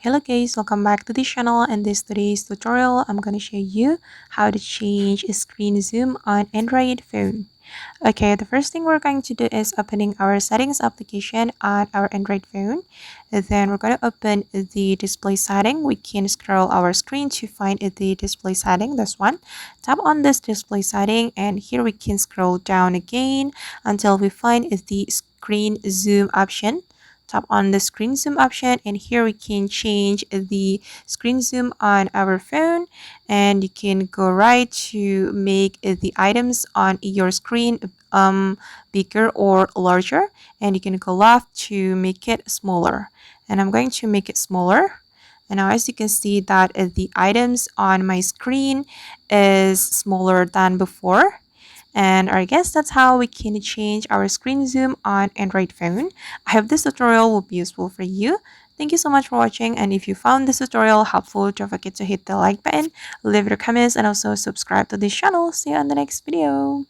Hello guys, welcome back to the channel. In this today's tutorial, I'm going to show you how to change screen zoom on Android phone. Okay, the first thing we're going to do is opening our settings application on our Android phone. And then we're going to open the display setting. We can scroll our screen to find the display setting, this one. Tap on this display setting and here we can scroll down again until we find the screen zoom option. Tap on the screen zoom option and here we can change the screen zoom on our phone, and you can go right to make the items on your screen bigger or larger, and you can go left to make it smaller, and I'm going to make it smaller. And now as you can see that the items on my screen is smaller than before. And I guess that's how we can change our screen zoom on Android phone. I hope this tutorial will be useful for you. Thank you so much for watching, and if you found this tutorial helpful, don't forget to hit the like button, leave your comments, and also subscribe to this channel. See you on the next video.